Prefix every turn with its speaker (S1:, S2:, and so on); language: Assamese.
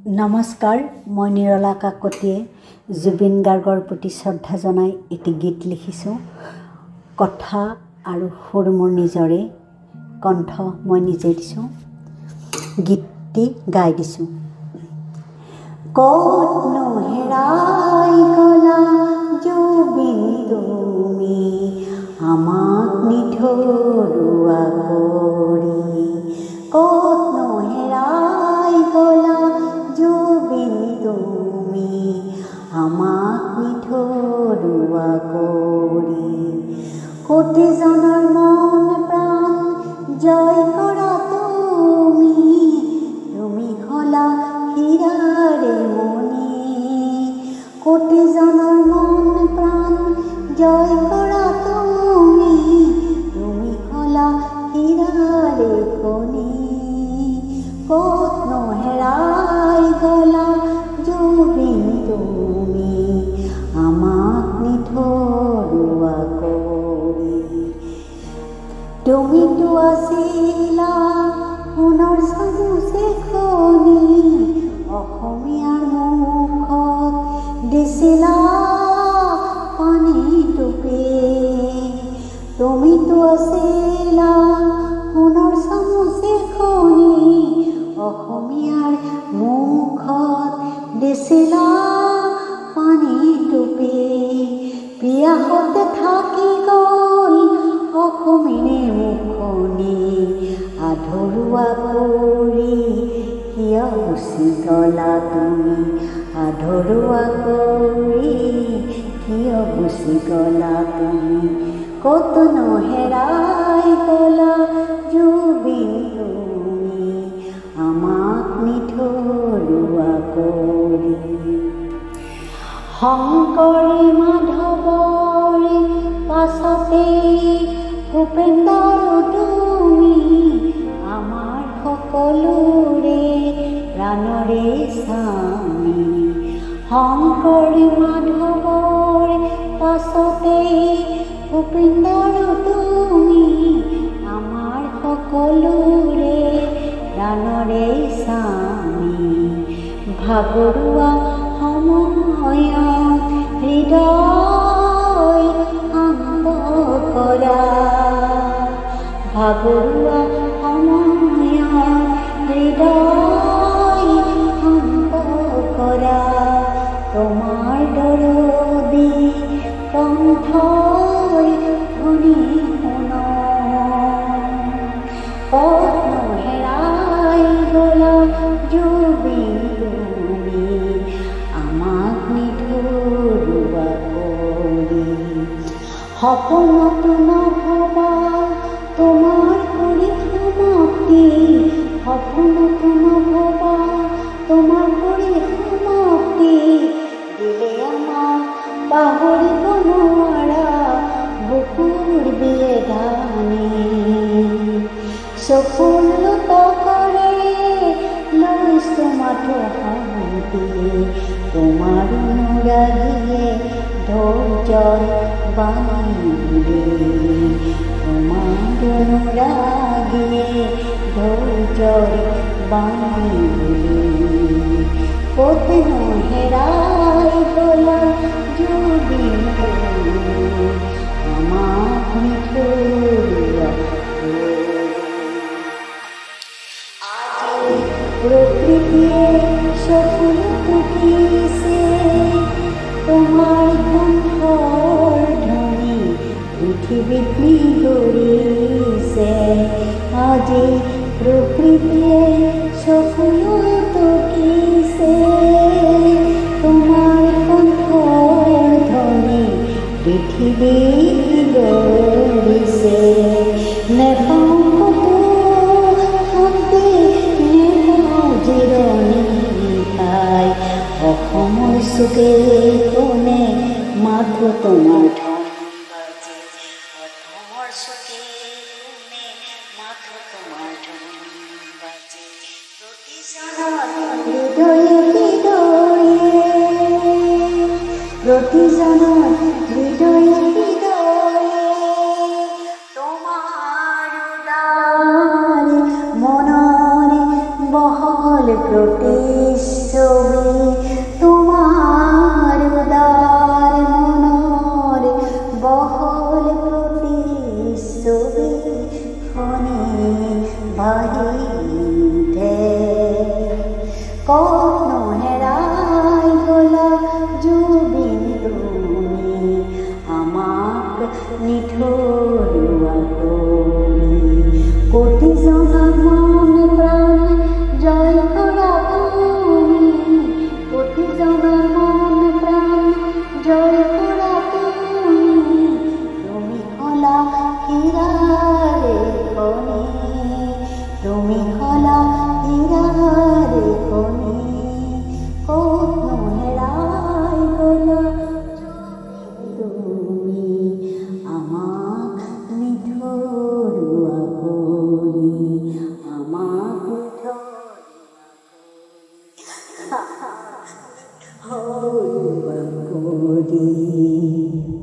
S1: নমস্কাৰ, মই নিৰলা কাকতিয়ে জুবিন গাৰ্গৰ প্ৰতি শ্ৰদ্ধা জনাই এটি গীত লিখিছোঁ। কথা আৰু সুৰ মোৰ নিজৰে, কণ্ঠ মই নিজে দিছোঁ। গীতটি গাই দিছোঁ। ক'তনো হেৰাই গ'লা জুবিন তুমি, আমাক নিথৰুৱা কৰি। ক'তনো হেৰাই গ'লা জুবিন তুমি, আমাক নিথৰুৱা কৰি। কোটিজনৰ মন প্ৰাণ জয় কৰা তুমি, তুমি হলা হীৰাৰে মণি। কোটিজনৰ মন প্ৰাণ জয় কৰা তুমি, তুমি হলা হীৰাৰে কণি। ক'তনো হেৰাই গ'লা জুবিন তুমি, আমাক নিথৰুৱা কৰি। তুমিতো আছিলা সোণৰ চামুচে খনি, অসমীয়াৰ মুখত দিছিলা পানী টুপি। তুমিতো আছিলা সোণৰ চামুচে খনি, অসমীয়াৰ মুখত দিছিলা পানী টুপি। পিয়াহতে থাকি গ'ল অসমীৰে মুখনি, আধৰুৱা কৰি কিয় গুচি গ'লা তুমি, আধৰুৱা কৰি কিয় গুচি গ'লা তুমি। ক'তনো হেৰাই গ'লা জুবিন তুমি, আমাক নিথৰুৱা কৰি। শংকৰী মাধৱৰ পাছতেই ভূপেন্দ্ৰ তুমি, আমাৰ সকলোৰে প্ৰাণৰে স্বামী। শংকৰী মাধৱৰ পাছতেই ভূপেন্দ্ৰ তুমি, আমাৰ সকলোৰে প্ৰাণৰে স্বামী। ভাগৰুৱা সময়ত হৃদয় শান্ত কৰা, ভাগৰুৱা সময়ত হৃদয় শান্ত কৰা। তোমাৰ দৰদী কণ্ঠৰ ধ্বনি শুনা। ক'তনো হেৰাই গ'লা জুবিন তুমি, আমাক নিথৰুৱা কৰি। সপোনতো নভবা তোমাৰ কৰি সমাপ্তি, সপোনতো নভবা তোমাৰ কৰি সমাপ্তি। দিলে আমাক পাহৰিব নোৱাৰা বুকুৰ বিয়েধানি। চকুৰ লতকৰে লৈছো মাথো শান্তি, তোমাৰ অনুৰাগীয়ে ধৈৰ্যৰ বাণী বুলি। তোমাৰ অনুৰাগীয়ে ধৈৰ্যৰ বাণী বুলি। ক'তনো হেৰাই গ'লা জুবিন তুমি, আমাক নিথৰুৱা কৰি। আজি প্ৰকৃতিয়ে চকুৰ টুকিছে, তোমাৰ কণ্ঠৰ ধ্বনি পৃথিৱীত বিয়পিছে। আজি প্ৰকৃতিয়ে চকুৰ টুকিছে, তোমাৰ কণ্ঠৰ ধ্বনি পৃথিৱীত বিয়পিছে। নেপাওঁ ক'তো শান্তি, নেপাওঁ জিৰণি ঠাই, অসমৰ চুকে কোণে মাথো তোমাৰ ধ্বনি বাজে। অসমৰ চুকে কোণে মাথো তোমাৰ ধ্বনি বাজে। প্ৰতিজনৰ হৃদয়ে হৃদয়ে, প্ৰতিজনৰ হৃদয়ে হৃদয়ে তোমাৰ উদাৰ মনৰে বহল প্ৰতিষ্ঠ ক'তনো হেৰাই গ'লা জুবিন তুমি আমাক নিথৰুৱা কৰি কোটি জনা মন প্ৰাণ জয় কৰা তুমি কোটি জনা মন প্ৰাণ জয় কৰা তুমি হলা হীৰাৰে খনি তুমি হলা হীৰাৰে খনি ক'তনো হেৰাই গ'লা তুমি আমাক নিথৰুৱা কৰি আমাক নিথৰুৱা কৰি